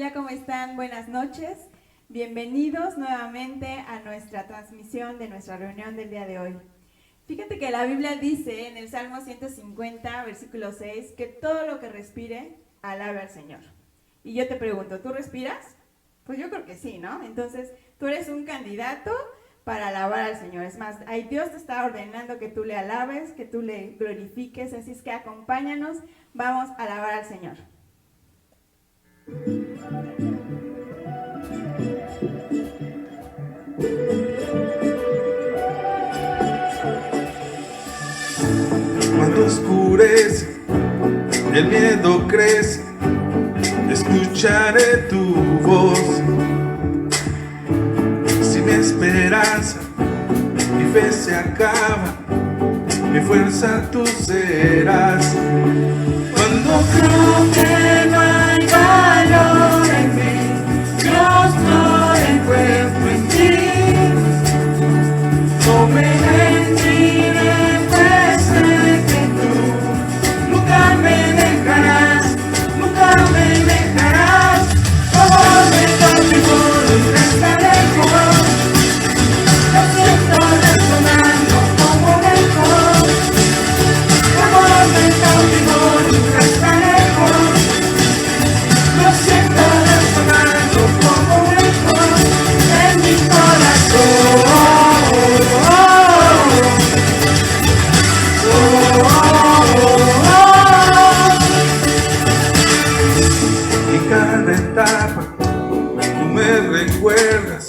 familia, ¿cómo están? Buenas noches. Bienvenidos nuevamente a nuestra transmisión de nuestra reunión del día de hoy. Fíjate que la Biblia dice en el Salmo 150, versículo 6, que todo lo que respire, alabe al Señor. Y yo te pregunto, ¿tú respiras? Pues yo creo que sí, ¿no? Entonces, tú eres un candidato para alabar al Señor. Es más, ahí Dios te está ordenando que tú le alabes, que tú le glorifiques, así es que acompáñanos, vamos a alabar al Señor. Cuando oscurece, el miedo crece, escucharé tu voz. Si mi esperanza, mi fe se acaba, mi fuerza tú serás. Cuando creo que no hay valor en mí, Dios, no encuentro en ti. No me rendiré, pues sé que tú nunca me dejarás, nunca me dejarás. Como me contigo, nunca estaré lejos. Lo siento resonando como un eco. Como me contigo, nunca estaré lejos. Lo siento resonando como un eco en mi corazón. En cada etapa tú me recuerdas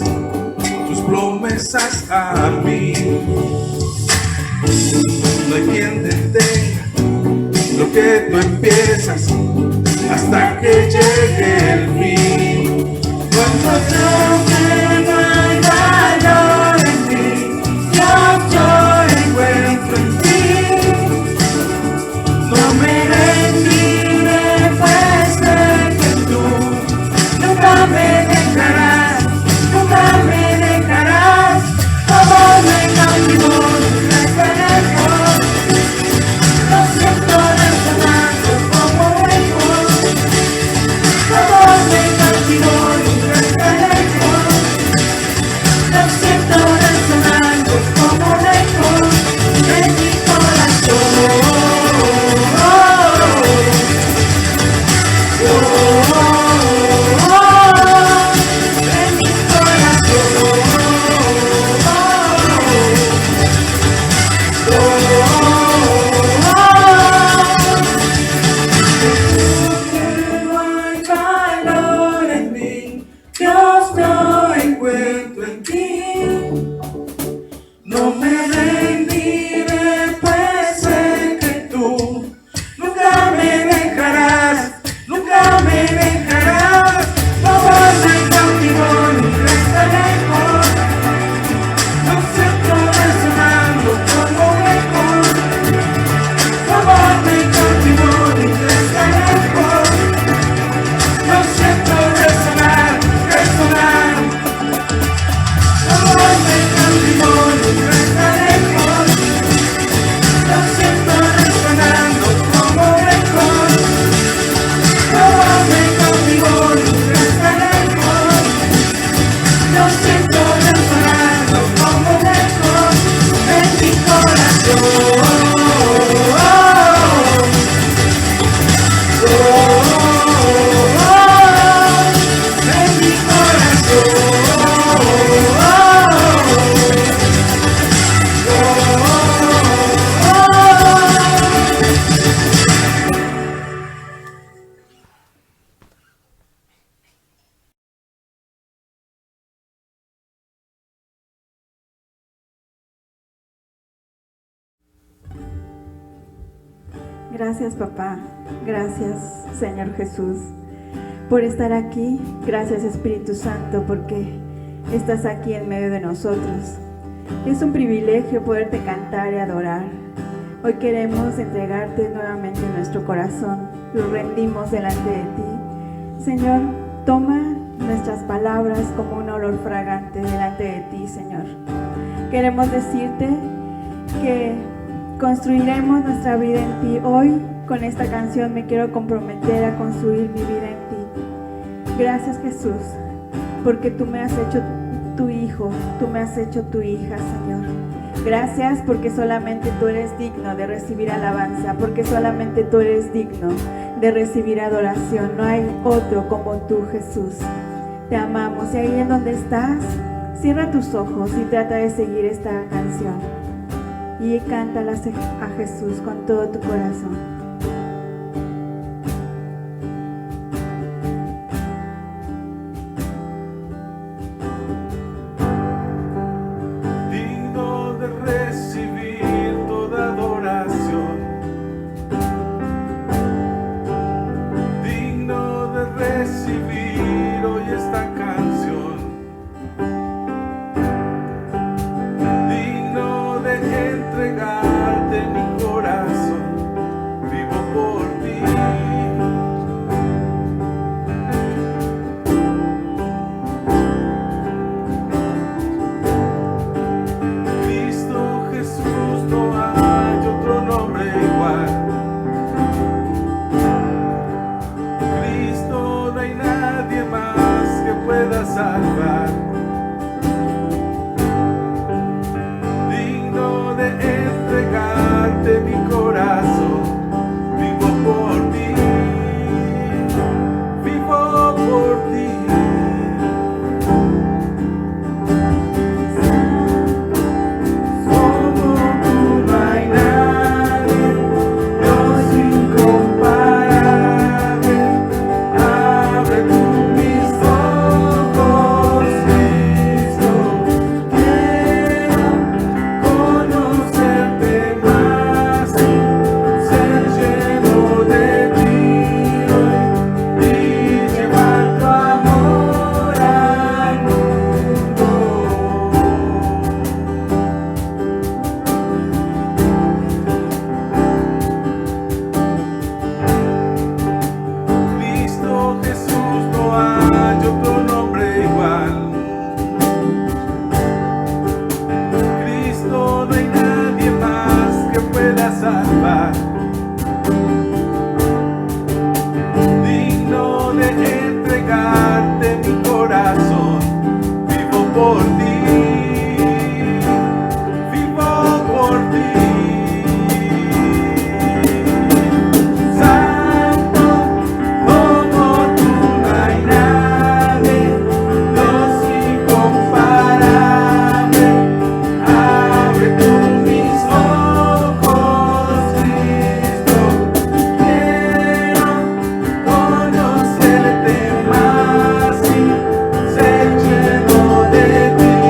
tus promesas a mí. No hay quien detenga lo que tú empiezas hasta que llegue el fin. Cuando creo que no hay valor en ti, yo encuentro en ti. No me rendiré, pues sé que tú nunca me dejarás, nunca me dejarás. Como me cautivó, nunca estaré lejos. Lo siento resonando como un eco. Como me cautivó, nunca estaré lejos. Lo siento resonando como un eco en mi corazón. Dios, no encuentro en ti. No me rendiré, pues sé que tú nunca me dejarás, nunca me dejarás. Como me cautivó, nunca estaré lejos. Lo siento resonando como un eco. Como me cautivó, nunca estaré lejos. Lo siento resonar, resonar. Como me cautivó, nunca estaré lejos. Lo siento resonando como un eco. Como me cautivó, nunca estaré lejos. Lo siento resonando como un eco en mi corazón. En mi corazón. Gracias, papá. Gracias, Señor Jesús, por estar aquí. Gracias, Espíritu Santo, porque estás aquí en medio de nosotros. Es un privilegio poderte cantar y adorar. Hoy queremos entregarte nuevamente nuestro corazón. Lo rendimos delante de ti. Señor, toma nuestras palabras como un olor fragante delante de ti, Señor. Queremos decirte que construiremos nuestra vida en ti. Hoy, con esta canción, me quiero comprometer a construir mi vida en ti. Gracias, Jesús, porque tú me has hecho tu hijo, tú me has hecho tu hija, Señor. Gracias porque solamente tú eres digno de recibir alabanza, porque solamente tú eres digno de recibir adoración. No hay otro como tú, Jesús. Te amamos. Y ahí en donde estás, cierra tus ojos y trata de seguir esta canción. Y cántala a Jesús con todo tu corazón. Ser lleno de ti.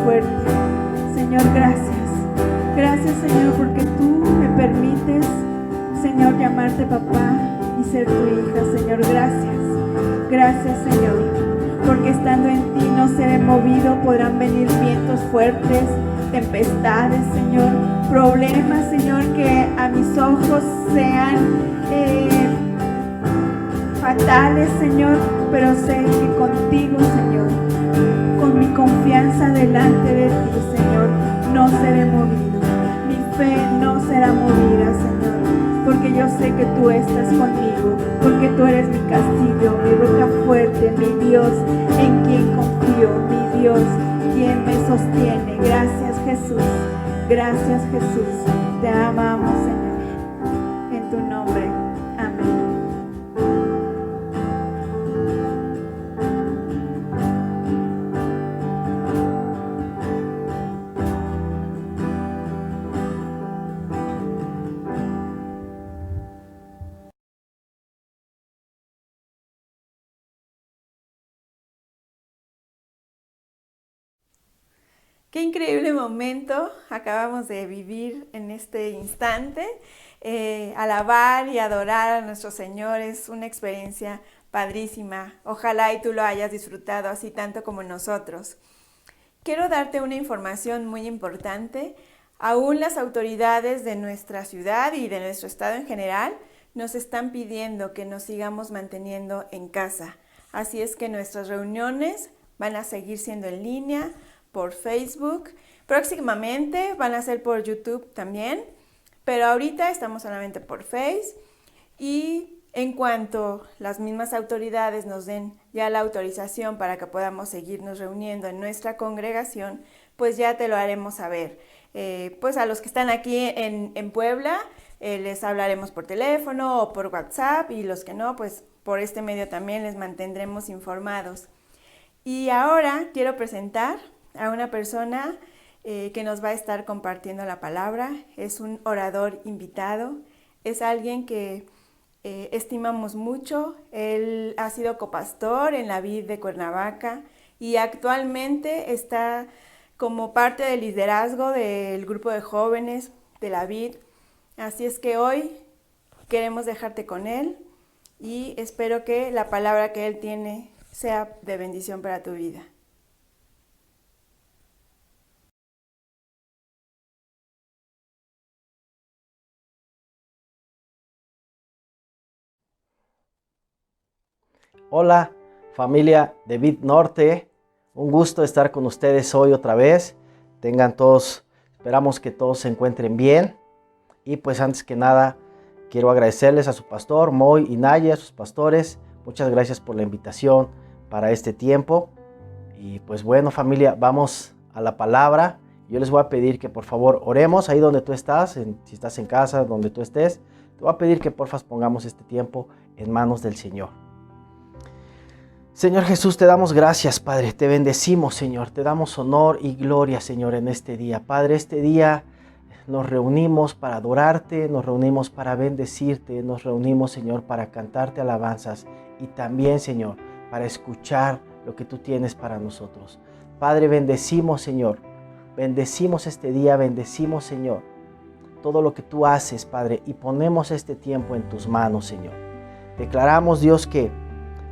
fuerte. Señor, gracias. Gracias, Señor, porque tú me permites, Señor, llamarte papá y ser tu hija. Señor, gracias. Gracias, Señor, porque estando en ti no seré movido. Podrán venir vientos fuertes, tempestades, Señor, problemas, Señor, que a mis ojos sean fatales, Señor, pero sé que contigo, Señor, con mi confianza delante de ti, Señor, no seré movido. Mi fe no será movida, Señor, porque yo sé que tú estás conmigo, porque tú eres mi castillo, mi roca fuerte, mi Dios en quien confío, mi Dios quien me sostiene. Gracias, Jesús. Gracias, Jesús. Te amamos, Señor. En tu nombre. Amén. Qué increíble momento acabamos de vivir en este instante. Alabar y adorar a nuestro Señor es una experiencia padrísima. Ojalá y tú lo hayas disfrutado así tanto como nosotros. Quiero darte una información muy importante. Aún las autoridades de nuestra ciudad y de nuestro estado en general nos están pidiendo que nos sigamos manteniendo en casa. Así es que nuestras reuniones van a seguir siendo en línea, por Facebook, próximamente van a ser por YouTube también, pero ahorita estamos solamente por Face, y en cuanto las mismas autoridades nos den ya la autorización para que podamos seguirnos reuniendo en nuestra congregación, pues ya te lo haremos saber. Pues a los que están aquí en Puebla, les hablaremos por teléfono o por WhatsApp, y los que no, pues por este medio también les mantendremos informados. Y ahora quiero presentar a una persona que nos va a estar compartiendo la palabra. Es un orador invitado, es alguien que estimamos mucho. Él ha sido copastor en la vid de Cuernavaca y actualmente está como parte del liderazgo del grupo de jóvenes de la vid. Así es que hoy queremos dejarte con él y espero que la palabra que él tiene sea de bendición para tu vida. Hola, familia de Vid Norte, un gusto estar con ustedes hoy otra vez. Esperamos que todos se encuentren bien. Y pues antes que nada, quiero agradecerles a su pastor, Moy y Naya, a sus pastores. Muchas gracias por la invitación para este tiempo. Y pues bueno, familia, vamos a la palabra. Yo les voy a pedir que por favor oremos ahí donde tú estás, si estás en casa, donde tú estés. Te voy a pedir que porfa pongamos este tiempo en manos del Señor. Señor Jesús, te damos gracias, Padre, te bendecimos, Señor, te damos honor y gloria, Señor, en este día. Padre, este día nos reunimos para adorarte, nos reunimos para bendecirte, nos reunimos, Señor, para cantarte alabanzas y también, Señor, para escuchar lo que tú tienes para nosotros. Padre, bendecimos, Señor, bendecimos este día, bendecimos, Señor, todo lo que tú haces, Padre, y ponemos este tiempo en tus manos, Señor. Declaramos, Dios, que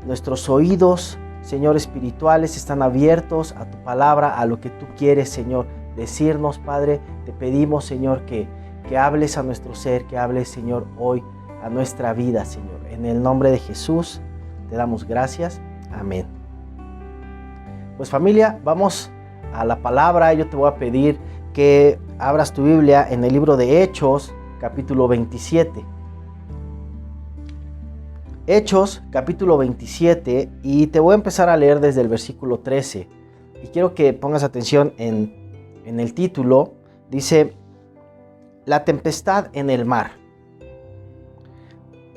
nuestros oídos, Señor, espirituales están abiertos a tu palabra, a lo que tú quieres, Señor, decirnos, Padre. Te pedimos, Señor, que hables a nuestro ser, que hables, Señor, hoy a nuestra vida, Señor. En el nombre de Jesús te damos gracias. Amén. Pues familia, vamos a la palabra. Yo te voy a pedir que abras tu Biblia en el libro de Hechos, capítulo 27. Hechos, capítulo 27, y te voy a empezar a leer desde el versículo 13. Y quiero que pongas atención en el título. Dice, la tempestad en el mar.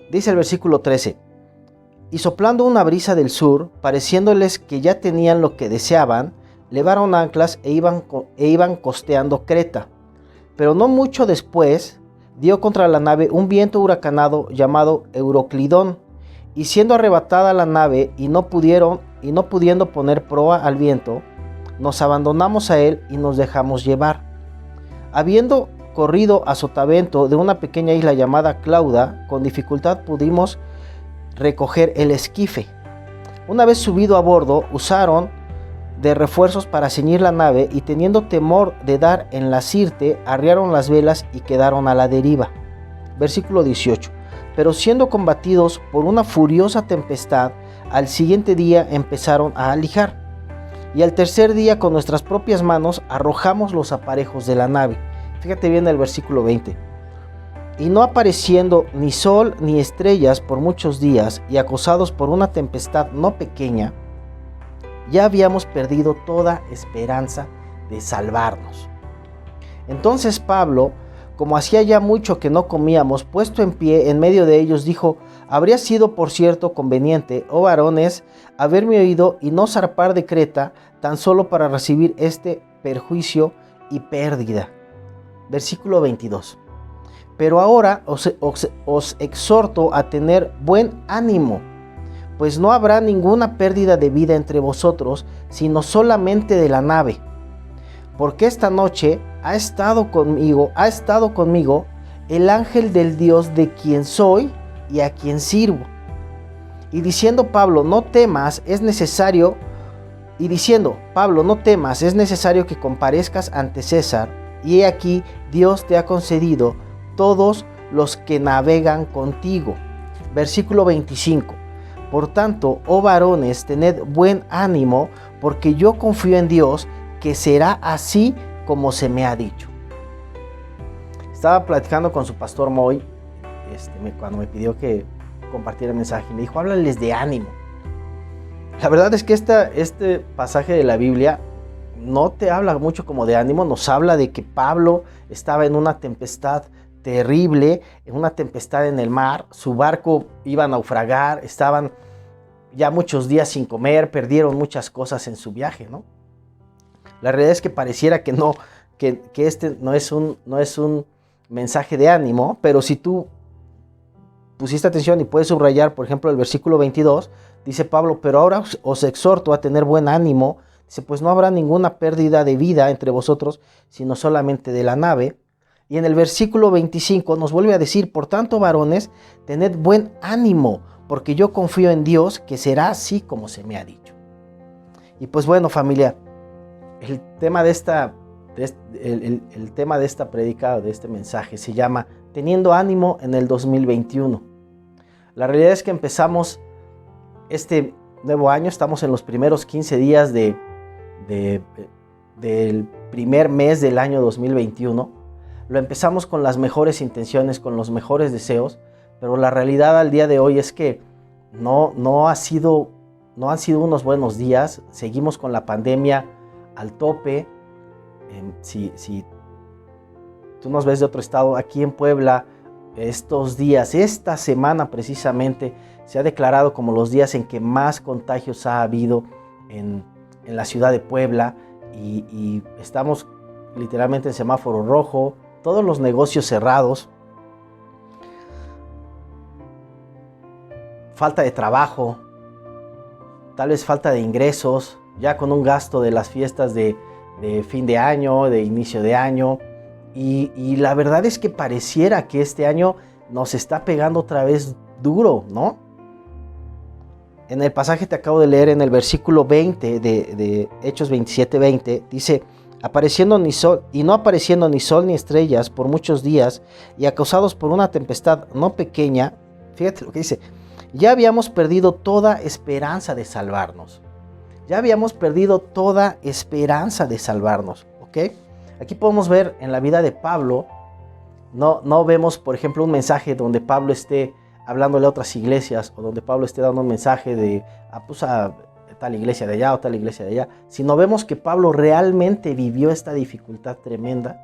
Dice el versículo 13, y soplando una brisa del sur, pareciéndoles que ya tenían lo que deseaban, levaron anclas e iban costeando Creta. Pero no mucho después, dio contra la nave un viento huracanado llamado Euroclidón, y siendo arrebatada la nave y no pudiendo poner proa al viento, nos abandonamos a él y nos dejamos llevar. Habiendo corrido a sotavento de una pequeña isla llamada Clauda, con dificultad pudimos recoger el esquife. Una vez subido a bordo, usaron de refuerzos para ceñir la nave y teniendo temor de dar en la sirte, arriaron las velas y quedaron a la deriva. Versículo 18. Pero siendo combatidos por una furiosa tempestad, al siguiente día empezaron a alijar. Y al tercer día con nuestras propias manos arrojamos los aparejos de la nave. Fíjate bien el versículo 20. Y no apareciendo ni sol ni estrellas por muchos días y acosados por una tempestad no pequeña, ya habíamos perdido toda esperanza de salvarnos. Entonces Pablo, como hacía ya mucho que no comíamos, puesto en pie en medio de ellos, dijo: habría sido por cierto conveniente, oh varones, haberme oído y no zarpar de Creta, tan solo para recibir este perjuicio y pérdida. Versículo 22. Pero ahora os exhorto a tener buen ánimo, pues no habrá ninguna pérdida de vida entre vosotros, sino solamente de la nave. Porque esta noche ha estado conmigo el ángel del Dios de quien soy y a quien sirvo. Y diciendo Pablo, no temas, es necesario que comparezcas ante César, y he aquí Dios te ha concedido todos los que navegan contigo. Versículo 25. Por tanto, oh varones, tened buen ánimo, porque yo confío en Dios, que será así como se me ha dicho. Estaba platicando con su pastor Moy, cuando me pidió que compartiera el mensaje, me dijo: háblales de ánimo. La verdad es que este pasaje de la Biblia no te habla mucho como de ánimo, nos habla de que Pablo estaba en una tempestad terrible, en una tempestad en el mar, su barco iba a naufragar, estaban ya muchos días sin comer, perdieron muchas cosas en su viaje, ¿no? La realidad es que pareciera que no, que este no es un mensaje de ánimo, pero si tú pusiste atención y puedes subrayar, por ejemplo, el versículo 22, dice Pablo: pero ahora os exhorto a tener buen ánimo. Dice: pues no habrá ninguna pérdida de vida entre vosotros, sino solamente de la nave. Y en el versículo 25 nos vuelve a decir: por tanto, varones, tened buen ánimo, porque yo confío en Dios, que será así como se me ha dicho. Y pues bueno, familia, el tema de esta prédica, de este mensaje, se llama Teniendo ánimo en el 2021. La realidad es que empezamos este nuevo año, estamos en los primeros 15 días del primer mes del año 2021. Lo empezamos con las mejores intenciones, con los mejores deseos, pero la realidad al día de hoy es que no han sido unos buenos días. Seguimos con la pandemia al tope. Si tú nos ves de otro estado, aquí en Puebla, estos días, esta semana precisamente, se ha declarado como los días en que más contagios ha habido en la ciudad de Puebla, y estamos literalmente en semáforo rojo, todos los negocios cerrados, falta de trabajo, tal vez falta de ingresos, ya con un gasto de las fiestas de fin de año, de inicio de año, y la verdad es que pareciera que este año nos está pegando otra vez duro, ¿no? En el pasaje que acabo de leer, en el versículo 20 de Hechos 27:20, dice: no apareciendo ni sol ni estrellas por muchos días, y acosados por una tempestad no pequeña, fíjate lo que dice, ya habíamos perdido toda esperanza de salvarnos. Ya habíamos perdido toda esperanza de salvarnos, ¿ok? Aquí podemos ver en la vida de Pablo, no vemos, por ejemplo, un mensaje donde Pablo esté hablándole a otras iglesias, o donde Pablo esté dando un mensaje de a tal iglesia de allá o tal iglesia de allá, sino vemos que Pablo realmente vivió esta dificultad tremenda.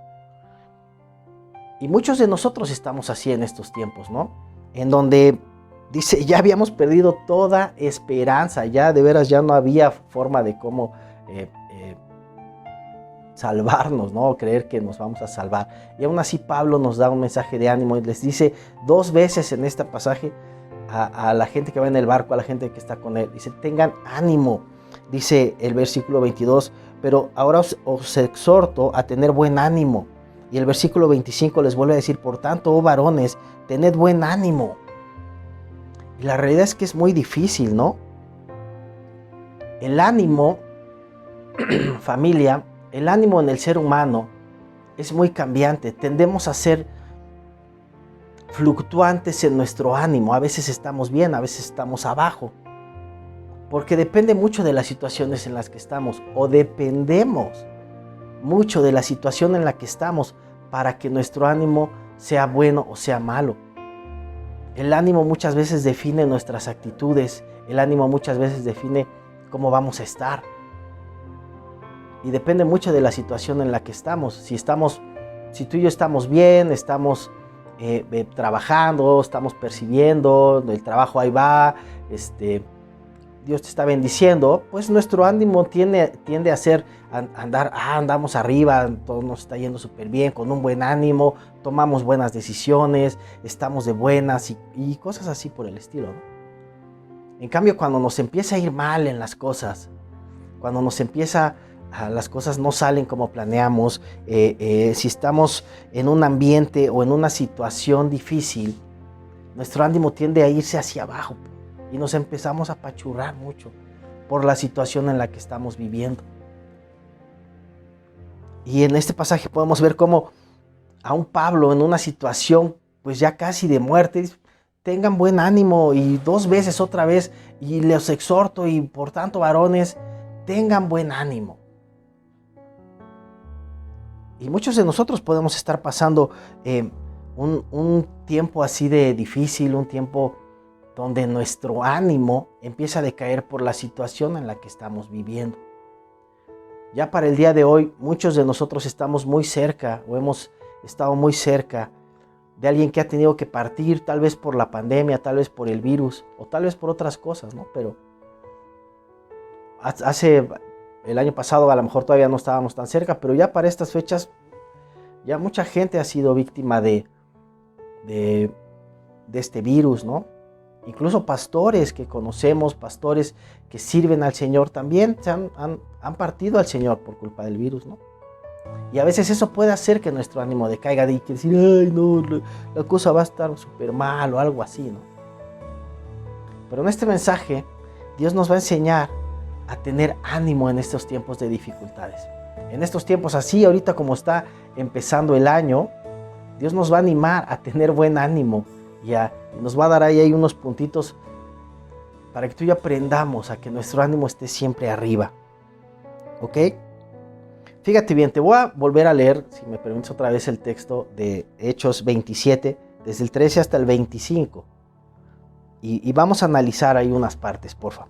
Y muchos de nosotros estamos así en estos tiempos, ¿no? En donde dice, ya habíamos perdido toda esperanza, ya de veras ya no había forma de cómo salvarnos, ¿no? Creer que nos vamos a salvar. Y aún así Pablo nos da un mensaje de ánimo y les dice 2 veces en este pasaje a la gente que va en el barco, a la gente que está con él, dice: tengan ánimo. Dice el versículo 22: pero ahora os exhorto a tener buen ánimo. Y el versículo 25 les vuelve a decir, por tanto, oh varones, tened buen ánimo. Y la realidad es que es muy difícil, ¿no? El ánimo, familia, el ánimo en el ser humano es muy cambiante. Tendemos a ser fluctuantes en nuestro ánimo. A veces estamos bien, a veces estamos abajo. Porque depende mucho de las situaciones en las que estamos, o dependemos mucho de la situación en la que estamos para que nuestro ánimo sea bueno o sea malo. El ánimo muchas veces define nuestras actitudes, el ánimo muchas veces define cómo vamos a estar. Y depende mucho de la situación en la que estamos. Si tú y yo estamos bien, estamos trabajando, estamos percibiendo, el trabajo ahí va, Dios te está bendiciendo, pues nuestro ánimo tiende a ser andamos arriba, todo nos está yendo súper bien, con un buen ánimo, tomamos buenas decisiones, estamos de buenas y cosas así por el estilo, ¿no? En cambio, cuando nos empieza a ir mal en las cosas, cuando las cosas no salen como planeamos, si estamos en un ambiente o en una situación difícil, nuestro ánimo tiende a irse hacia abajo. Y nos empezamos a apachurrar mucho por la situación en la que estamos viviendo. Y en este pasaje podemos ver cómo a un Pablo en una situación pues ya casi de muerte, dice, tengan buen ánimo, y 2 veces otra vez, y les exhorto, y por tanto varones, tengan buen ánimo. Y muchos de nosotros podemos estar pasando un tiempo así de difícil, un tiempo donde nuestro ánimo empieza a decaer por la situación en la que estamos viviendo. Ya para el día de hoy, muchos de nosotros estamos muy cerca o hemos estado muy cerca de alguien que ha tenido que partir, tal vez por la pandemia, tal vez por el virus o tal vez por otras cosas, ¿no? Pero el año pasado a lo mejor todavía no estábamos tan cerca, pero ya para estas fechas ya mucha gente ha sido víctima de este virus, ¿no? Incluso pastores que conocemos, pastores que sirven al Señor, también han partido al Señor por culpa del virus, ¿no? Y a veces eso puede hacer que nuestro ánimo decaiga, de decir, ay no, la cosa va a estar súper mal o algo así, ¿no? Pero en este mensaje, Dios nos va a enseñar a tener ánimo en estos tiempos de dificultades. En estos tiempos así, ahorita como está empezando el año, Dios nos va a animar a tener buen ánimo. Y nos va a dar ahí unos puntitos para que tú y yo aprendamos a que nuestro ánimo esté siempre arriba. ¿Ok? Fíjate bien, te voy a volver a leer, si me permites otra vez, el texto de Hechos 27, desde el 13 hasta el 25. Y vamos a analizar ahí unas partes, porfa.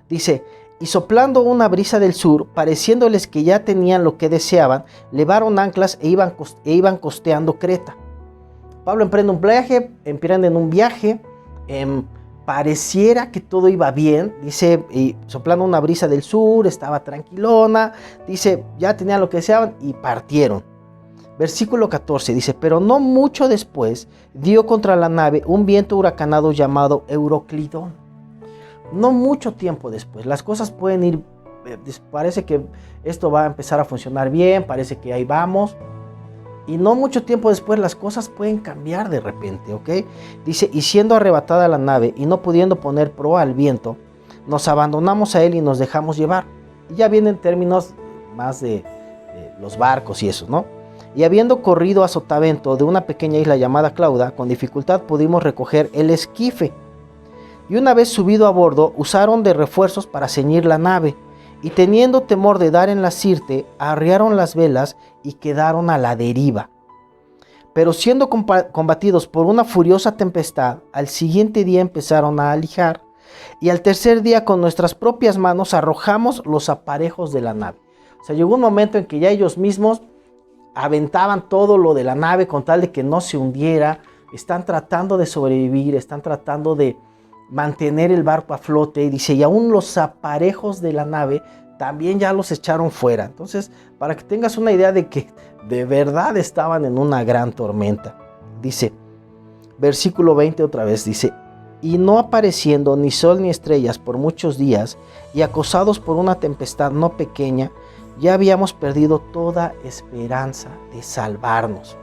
Dice, y soplando una brisa del sur, pareciéndoles que ya tenían lo que deseaban, levaron anclas e iban costeando Creta. Pablo emprende un viaje, pareciera que todo iba bien, dice, y soplando una brisa del sur, estaba tranquilona, dice, ya tenían lo que deseaban y partieron. Versículo 14 dice, pero no mucho después dio contra la nave un viento huracanado llamado Euroclidón. No mucho tiempo después, las cosas pueden ir, parece que esto va a empezar a funcionar bien, parece que ahí vamos. Y no mucho tiempo después las cosas pueden cambiar de repente, ¿ok? Dice, y siendo arrebatada la nave y no pudiendo poner proa al viento, nos abandonamos a él y nos dejamos llevar. Y ya vienen términos más de los barcos y eso, ¿no? Y habiendo corrido a sotavento de una pequeña isla llamada Clauda, con dificultad pudimos recoger el esquife. Y una vez subido a bordo, usaron de refuerzos para ceñir la nave. Y teniendo temor de dar en la sirte, arriaron las velas y quedaron a la deriva. Pero siendo combatidos por una furiosa tempestad, al siguiente día empezaron a alijar, y al tercer día con nuestras propias manos arrojamos los aparejos de la nave. O sea, llegó un momento en que ya ellos mismos aventaban todo lo de la nave con tal de que no se hundiera. Están tratando de sobrevivir, están tratando de mantener el barco a flote, y dice, y aún los aparejos de la nave también ya los echaron fuera. Entonces, para que tengas una idea de que de verdad estaban en una gran tormenta. Dice, versículo 20 otra vez, dice, y no apareciendo ni sol ni estrellas por muchos días, y acosados por una tempestad no pequeña, ya habíamos perdido toda esperanza de salvarnos.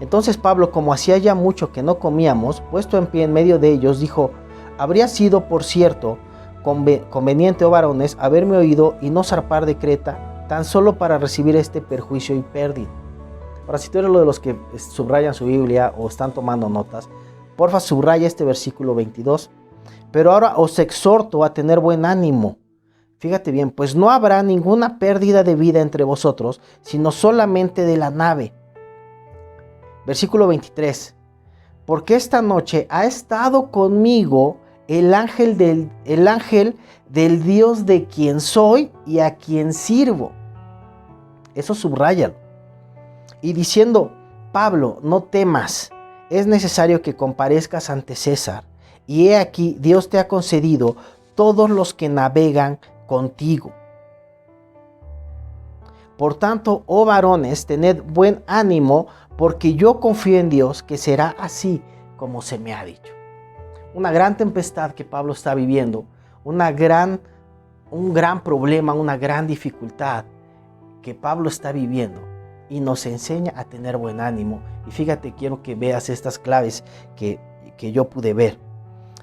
Entonces Pablo, como hacía ya mucho que no comíamos, puesto en pie en medio de ellos, dijo: habría sido, por cierto, conveniente, oh varones, haberme oído y no zarpar de Creta, tan solo para recibir este perjuicio y pérdida. Ahora, si tú eres uno de los que subrayan su Biblia o están tomando notas, porfa, subraya este versículo 22. Pero ahora os exhorto a tener buen ánimo. Fíjate bien, pues no habrá ninguna pérdida de vida entre vosotros, sino solamente de la nave. Versículo 23. Porque esta noche ha estado conmigo el ángel del Dios de quien soy y a quien sirvo. Eso subráyalo. Y diciendo: Pablo, no temas, es necesario que comparezcas ante César. Y he aquí, Dios te ha concedido todos los que navegan contigo. Por tanto, oh varones, tened buen ánimo, porque yo confío en Dios que será así como se me ha dicho. Una gran tempestad que Pablo está viviendo, un gran problema, una gran dificultad que Pablo está viviendo, y nos enseña a tener buen ánimo. Y fíjate, quiero que veas estas claves que yo pude ver.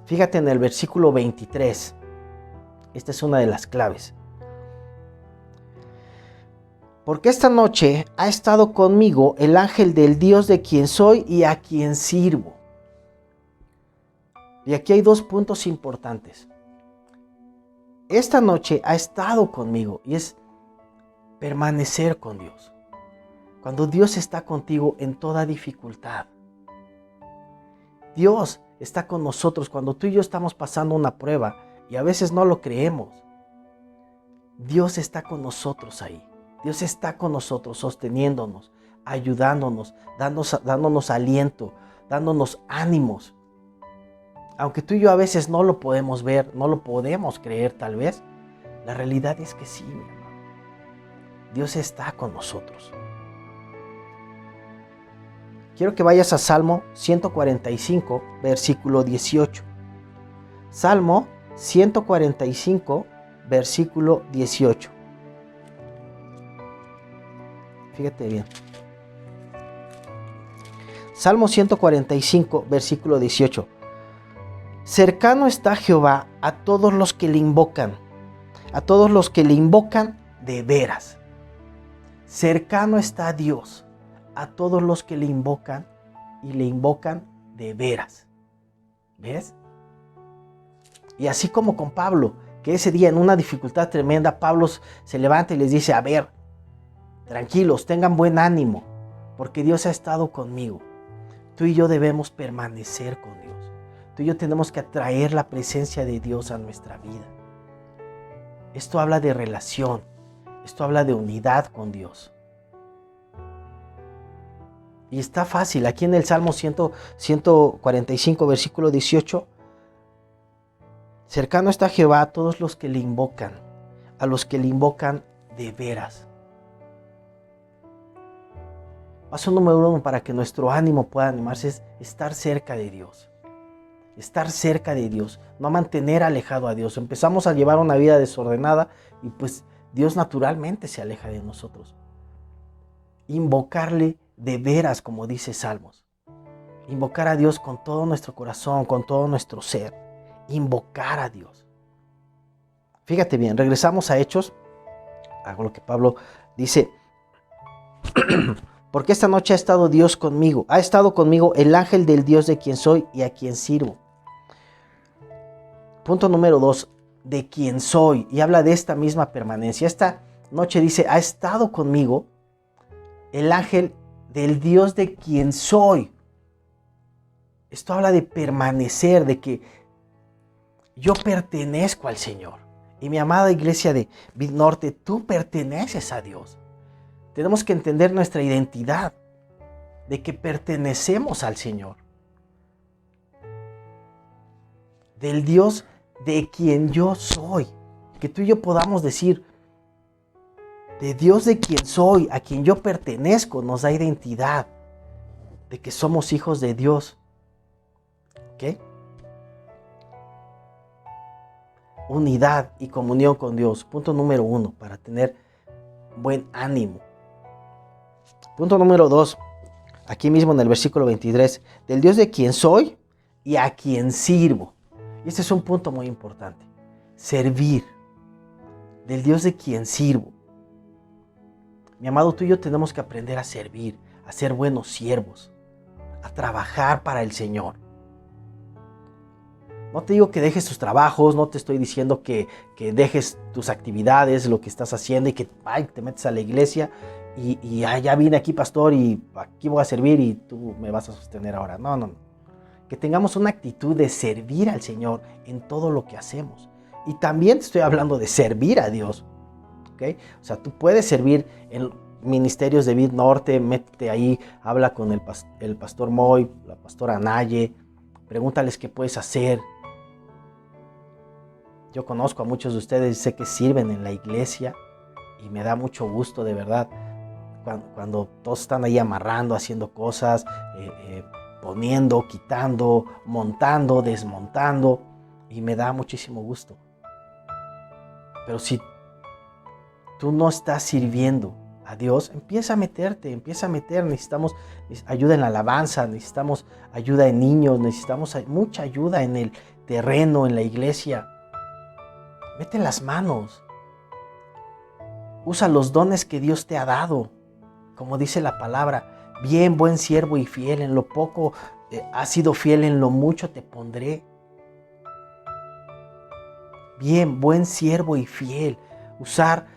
Fíjate en el versículo 23. Esta es una de las claves. Porque esta noche ha estado conmigo el ángel del Dios de quien soy y a quien sirvo. Y aquí hay dos puntos importantes. Esta noche ha estado conmigo, y es permanecer con Dios. Cuando Dios está contigo en toda dificultad. Dios está con nosotros cuando tú y yo estamos pasando una prueba y a veces no lo creemos. Dios está con nosotros ahí. Dios está con nosotros sosteniéndonos, ayudándonos, dándonos aliento, dándonos ánimos. Aunque tú y yo a veces no lo podemos ver, no lo podemos creer tal vez, la realidad es que sí, mi hermano. Dios está con nosotros. Quiero que vayas a Salmo 145, versículo 18. Salmo 145, versículo 18. Fíjate bien. Salmo 145, versículo 18. Cercano está Jehová a todos los que le invocan, a todos los que le invocan de veras. Cercano está Dios a todos los que le invocan y le invocan de veras. ¿Ves? Y así como con Pablo, que ese día en una dificultad tremenda, Pablo se levanta y les dice: a ver, tranquilos, tengan buen ánimo, porque Dios ha estado conmigo. Tú y yo debemos permanecer con Dios. Tú y yo tenemos que atraer la presencia de Dios a nuestra vida. Esto habla de relación, esto habla de unidad con Dios. Y está fácil, aquí en el Salmo 145, versículo 18. Cercano está Jehová a todos los que le invocan, a los que le invocan de veras. Paso número 1 para que nuestro ánimo pueda animarse es estar cerca de Dios. Estar cerca de Dios, no mantener alejado a Dios. Empezamos a llevar una vida desordenada y pues Dios naturalmente se aleja de nosotros. Invocarle de veras, como dice Salmos. Invocar a Dios con todo nuestro corazón, con todo nuestro ser. Invocar a Dios. Fíjate bien, regresamos a Hechos. Hago lo que Pablo dice. Porque esta noche ha estado Dios conmigo. Ha estado conmigo el ángel del Dios de quien soy y a quien sirvo. Punto número 2. De quien soy. Y habla de esta misma permanencia. Esta noche dice: ha estado conmigo el ángel del Dios de quien soy. Esto habla de permanecer, de que yo pertenezco al Señor. Y mi amada iglesia de Vid Norte, tú perteneces a Dios. Tenemos que entender nuestra identidad, de que pertenecemos al Señor. Del Dios de quien yo soy. Que tú y yo podamos decir: de Dios de quien soy, a quien yo pertenezco, nos da identidad de que somos hijos de Dios. ¿Ok? unidad y comunión con Dios. Punto número 1, para tener buen ánimo. Punto número 2, aquí mismo en el versículo 23, del Dios de quien soy y a quien sirvo. Y este es un punto muy importante. Servir. Del Dios de quien sirvo. Mi amado, tú y yo tenemos que aprender a servir, a ser buenos siervos, a trabajar para el Señor. No te digo que dejes tus trabajos, no te estoy diciendo que dejes tus actividades, lo que estás haciendo y que te metes a la iglesia y ya vine aquí, pastor, y aquí voy a servir y tú me vas a sostener ahora. No. Que tengamos una actitud de servir al Señor en todo lo que hacemos. Y también te estoy hablando de servir a Dios. ¿Okay? O sea, tú puedes servir en ministerios de Vid Norte, métete ahí, habla con el pastor Moy, la pastora Naye, pregúntales qué puedes hacer. Yo conozco a muchos de ustedes, sé que sirven en la iglesia y me da mucho gusto, de verdad, cuando todos están ahí amarrando, haciendo cosas, poniendo, quitando, montando, desmontando, y me da muchísimo gusto. Pero si tú no estás sirviendo a Dios, empieza a meter, necesitamos ayuda en la alabanza, necesitamos ayuda en niños, necesitamos mucha ayuda en el terreno, en la iglesia. Mete las manos, usa los dones que Dios te ha dado, como dice la palabra, bien, buen siervo y fiel, en lo poco has sido fiel, en lo mucho te pondré. Bien, buen siervo y fiel, usar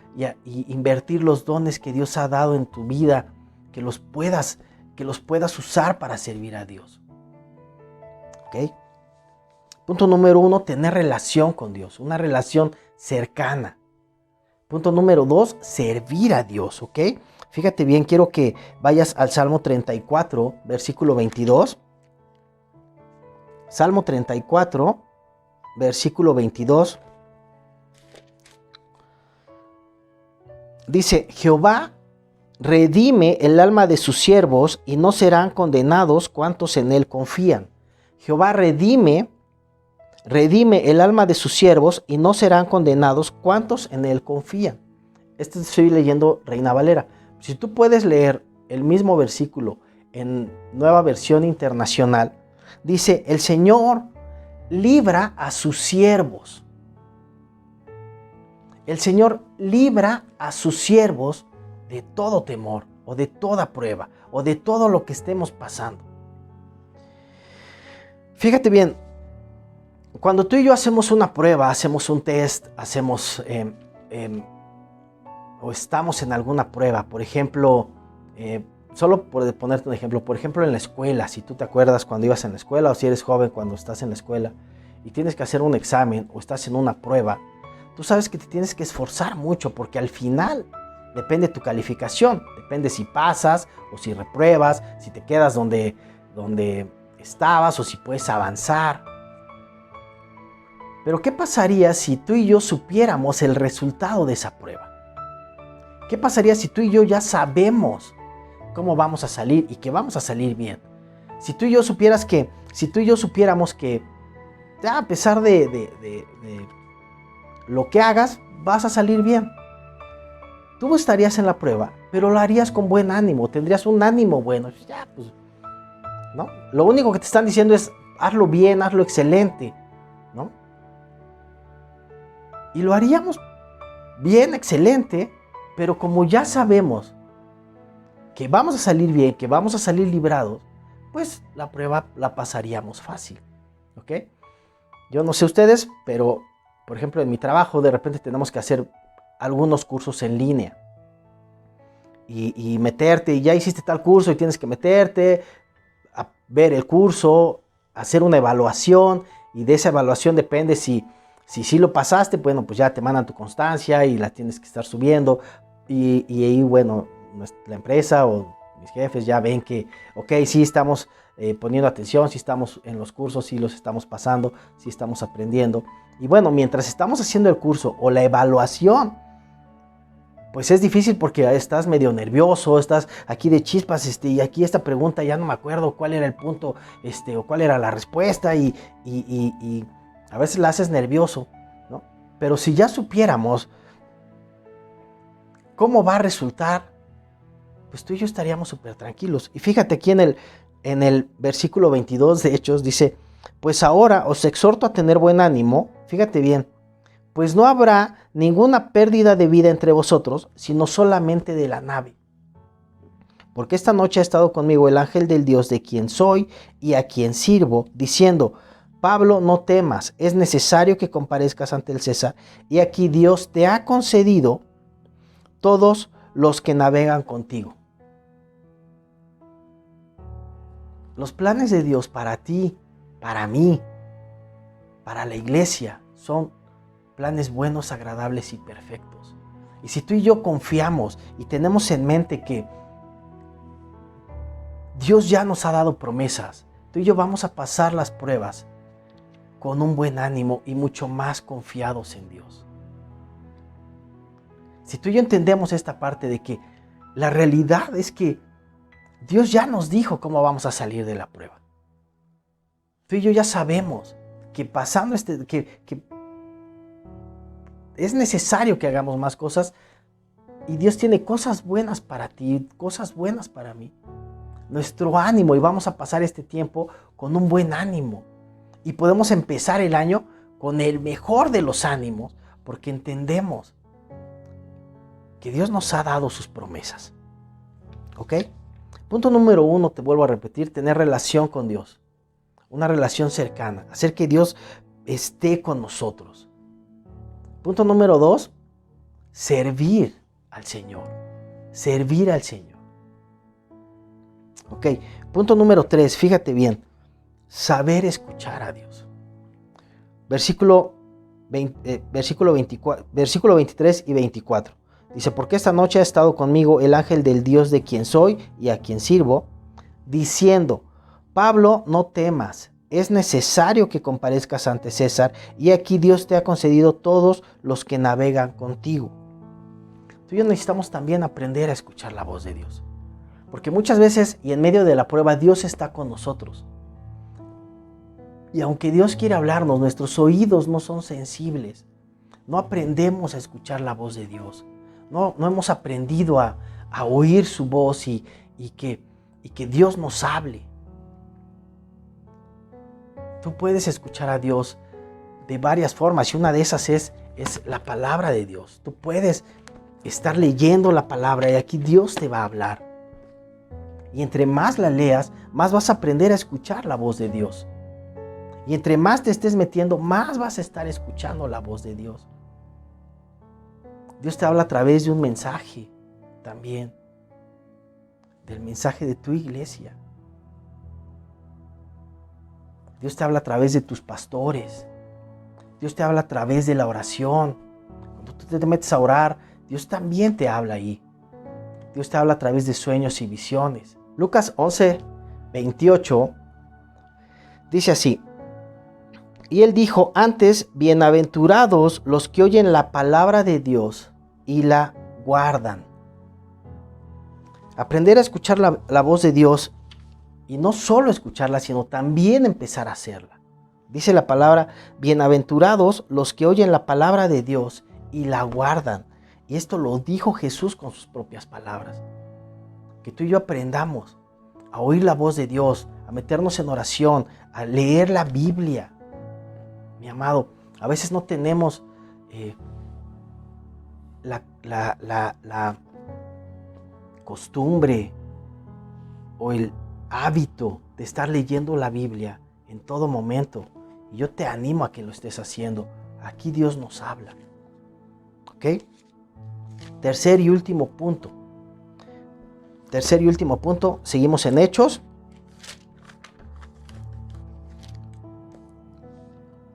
y invertir los dones que Dios ha dado en tu vida, que los puedas usar para servir a Dios. ¿Ok? Punto número 1, tener relación con Dios, una relación cercana. Punto número 2, servir a Dios, ¿ok? Fíjate bien, quiero que vayas al Salmo 34, versículo 22. Salmo 34, versículo 22. Dice, Jehová redime el alma de sus siervos y no serán condenados cuantos en él confían. Jehová redime el alma de sus siervos y no serán condenados cuantos en él confían. Este estoy leyendo Reina Valera. Si tú puedes leer el mismo versículo en Nueva Versión Internacional, dice, el Señor libra a sus siervos. El Señor libra a sus siervos de todo temor o de toda prueba o de todo lo que estemos pasando. Fíjate bien, cuando tú y yo hacemos una prueba, hacemos un test, o estamos en alguna prueba, por ejemplo, solo por ponerte un ejemplo, por ejemplo en la escuela, si tú te acuerdas cuando ibas en la escuela o si eres joven cuando estás en la escuela y tienes que hacer un examen o estás en una prueba, tú sabes que te tienes que esforzar mucho porque al final depende tu calificación, depende si pasas o si repruebas, si te quedas donde estabas o si puedes avanzar. Pero ¿qué pasaría si tú y yo supiéramos el resultado de esa prueba? ¿Qué pasaría si tú y yo ya sabemos cómo vamos a salir y que vamos a salir bien? Si tú y yo supiéramos que ya a pesar de lo que hagas, vas a salir bien. Tú estarías en la prueba, pero lo harías con buen ánimo, tendrías un ánimo bueno. Ya, pues, ¿no? Lo único que te están diciendo es, hazlo bien, hazlo excelente, ¿no? Y lo haríamos bien, excelente, pero como ya sabemos que vamos a salir bien, que vamos a salir librados, pues la prueba la pasaríamos fácil, ¿ok? Yo no sé ustedes, pero por ejemplo en mi trabajo de repente tenemos que hacer algunos cursos en línea y meterte, y ya hiciste tal curso y tienes que meterte a ver el curso, hacer una evaluación, y de esa evaluación depende si lo pasaste, bueno, pues ya te mandan tu constancia y la tienes que estar subiendo, y ahí, bueno, la empresa o mis jefes ya ven que, ok, sí estamos poniendo atención, sí estamos en los cursos, sí los estamos pasando, sí estamos aprendiendo. Y bueno, mientras estamos haciendo el curso o la evaluación, pues es difícil porque estás medio nervioso, estás aquí de chispas, y aquí esta pregunta ya no me acuerdo cuál era el punto, o cuál era la respuesta, y a veces la haces nervioso, ¿no? Pero si ya supiéramos cómo va a resultar, pues tú y yo estaríamos súper tranquilos. Y fíjate aquí en el versículo 22 de Hechos dice, pues ahora os exhorto a tener buen ánimo, fíjate bien, pues no habrá ninguna pérdida de vida entre vosotros, sino solamente de la nave. Porque esta noche ha estado conmigo el ángel del Dios de quien soy y a quien sirvo, diciendo, Pablo, no temas, es necesario que comparezcas ante el César, y aquí Dios te ha concedido todos los que navegan contigo. Los planes de Dios para ti, para mí, para la iglesia, son planes buenos, agradables y perfectos. Y si tú y yo confiamos y tenemos en mente que Dios ya nos ha dado promesas, tú y yo vamos a pasar las pruebas con un buen ánimo y mucho más confiados en Dios. Si tú y yo entendemos esta parte de que la realidad es que Dios ya nos dijo cómo vamos a salir de la prueba. Tú y yo ya sabemos que pasando que es necesario que hagamos más cosas y Dios tiene cosas buenas para ti, cosas buenas para mí. Nuestro ánimo, y vamos a pasar este tiempo con un buen ánimo. Y podemos empezar el año con el mejor de los ánimos, porque entendemos que Dios nos ha dado sus promesas. ¿Ok? Punto número 1, te vuelvo a repetir, tener relación con Dios. Una relación cercana, hacer que Dios esté con nosotros. Punto número 2, servir al Señor. Servir al Señor. Ok, punto número 3, fíjate bien, saber escuchar a Dios. Versículo 23 y 24. Dice, porque esta noche ha estado conmigo el ángel del Dios de quien soy y a quien sirvo, diciendo, Pablo, no temas, es necesario que comparezcas ante César, y aquí Dios te ha concedido todos los que navegan contigo. Tú y yo necesitamos también aprender a escuchar la voz de Dios. Porque muchas veces, y en medio de la prueba, Dios está con nosotros. Y aunque Dios quiere hablarnos, nuestros oídos no son sensibles. No aprendemos a escuchar la voz de Dios. No hemos aprendido a oír su voz y que Dios nos hable. Tú puedes escuchar a Dios de varias formas y una de esas es la palabra de Dios. Tú puedes estar leyendo la palabra y aquí Dios te va a hablar. Y entre más la leas, más vas a aprender a escuchar la voz de Dios. Y entre más te estés metiendo, más vas a estar escuchando la voz de Dios. Dios te habla a través de un mensaje también. Del mensaje de tu iglesia. Dios te habla a través de tus pastores. Dios te habla a través de la oración. Cuando tú te metes a orar, Dios también te habla ahí. Dios te habla a través de sueños y visiones. Lucas 11, 28 dice así, y él dijo, antes, bienaventurados los que oyen la palabra de Dios y la guardan. Aprender a escuchar la voz de Dios y no solo escucharla, sino también empezar a hacerla. Dice la palabra, bienaventurados los que oyen la palabra de Dios y la guardan. Y esto lo dijo Jesús con sus propias palabras. Que tú y yo aprendamos a oír la voz de Dios, a meternos en oración, a leer la Biblia. Mi amado, a veces no tenemos la costumbre o el hábito de estar leyendo la Biblia en todo momento. Y yo te animo a que lo estés haciendo. Aquí Dios nos habla. ¿Ok? Tercer y último punto, seguimos en Hechos.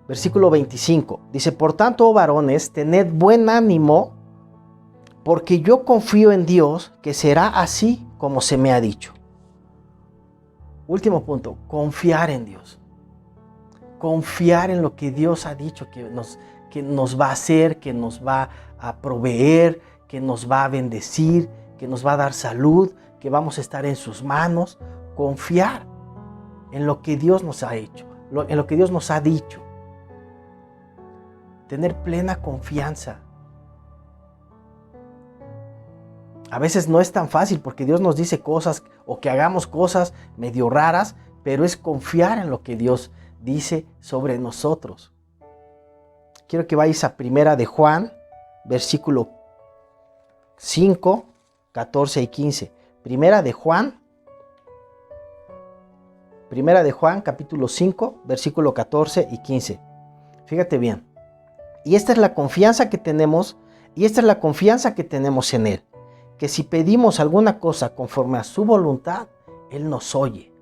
Versículo 25, dice, por tanto, oh varones, tened buen ánimo, porque yo confío en Dios que será así como se me ha dicho. Último punto, confiar en Dios. Confiar en lo que Dios ha dicho que nos va a hacer, que nos va a proveer, que nos va a bendecir, que nos va a dar salud, que vamos a estar en sus manos. Confiar en lo que Dios nos ha hecho, en lo que Dios nos ha dicho. tener plena confianza. A veces no es tan fácil porque Dios nos dice cosas o que hagamos cosas medio raras, pero es confiar en lo que Dios dice sobre nosotros. Quiero que vayas a 1 de Juan, versículo 5, 14 y 15. Primera de Juan, capítulo 5, versículo 14 y 15. Fíjate bien. Y esta es la confianza que tenemos, en Él. Que si pedimos alguna cosa conforme a su voluntad, Él nos oye.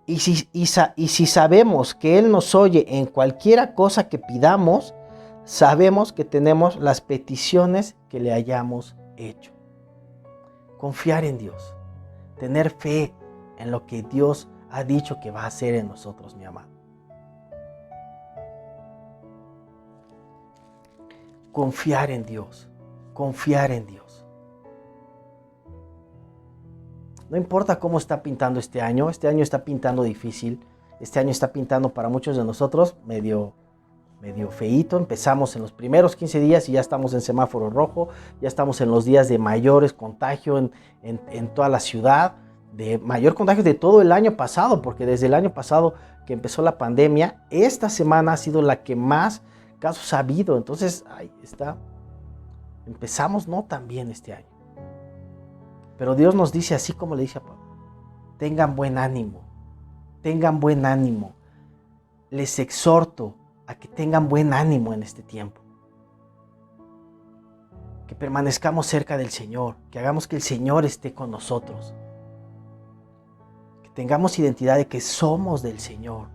Y si sabemos que Él nos oye en cualquiera cosa que pidamos, sabemos que tenemos las peticiones que le hayamos hecho. Confiar en Dios, tener fe en lo que Dios ha dicho que va a hacer en nosotros, mi amado. Confiar en Dios, confiar en Dios. No importa cómo está pintando este año está pintando difícil, este año está pintando para muchos de nosotros medio feíto. Empezamos en los primeros 15 días y ya estamos en semáforo rojo, ya estamos en los días de mayores contagio en toda la ciudad, de mayor contagio de todo el año pasado, porque desde el año pasado que empezó la pandemia, esta semana ha sido la que más casos ha habido. Entonces, ahí está, empezamos no tan bien este año. Pero Dios nos dice, así como le dice a Pablo, tengan buen ánimo, tengan buen ánimo. Les exhorto a que tengan buen ánimo en este tiempo. Que permanezcamos cerca del Señor, que hagamos que el Señor esté con nosotros. Que tengamos identidad de que somos del Señor,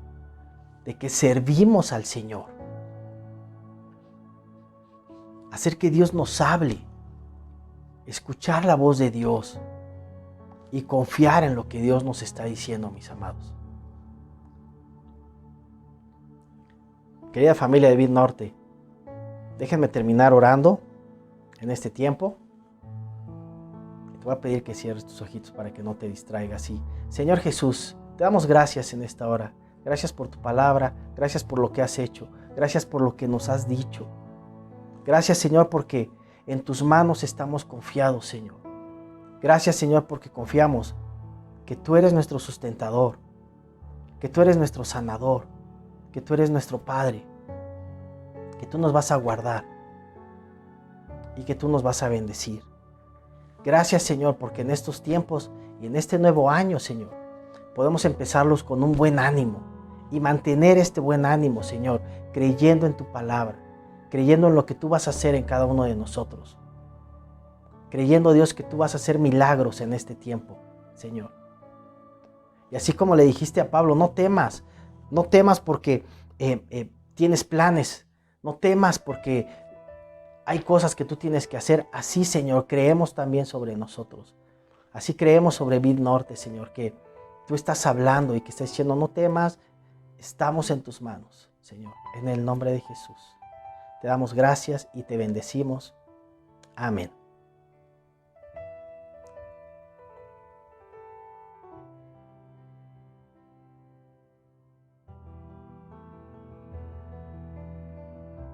de que servimos al Señor. Hacer que Dios nos hable. Escuchar la voz de Dios y confiar en lo que Dios nos está diciendo, mis amados. Querida familia de Vid Norte, déjenme terminar orando en este tiempo. Te voy a pedir que cierres tus ojitos para que no te distraigas. Y, Señor Jesús, te damos gracias en esta hora. Gracias por tu palabra, gracias por lo que has hecho, gracias por lo que nos has dicho. Gracias, Señor, porque en tus manos estamos confiados, Señor. Gracias, Señor, porque confiamos que tú eres nuestro sustentador, que tú eres nuestro sanador, que tú eres nuestro Padre, que tú nos vas a guardar y que tú nos vas a bendecir. Gracias, Señor, porque en estos tiempos y en este nuevo año, Señor, podemos empezarlos con un buen ánimo y mantener este buen ánimo, Señor, creyendo en tu palabra, creyendo en lo que tú vas a hacer en cada uno de nosotros. Creyendo, Dios, que tú vas a hacer milagros en este tiempo, Señor. Y así como le dijiste a Pablo, no temas porque tienes planes, no temas porque hay cosas que tú tienes que hacer. Así, Señor, creemos también sobre nosotros. Así creemos sobre Vid Norte, Señor, que tú estás hablando y que estás diciendo, no temas, estamos en tus manos, Señor, en el nombre de Jesús. Te damos gracias y te bendecimos. Amén.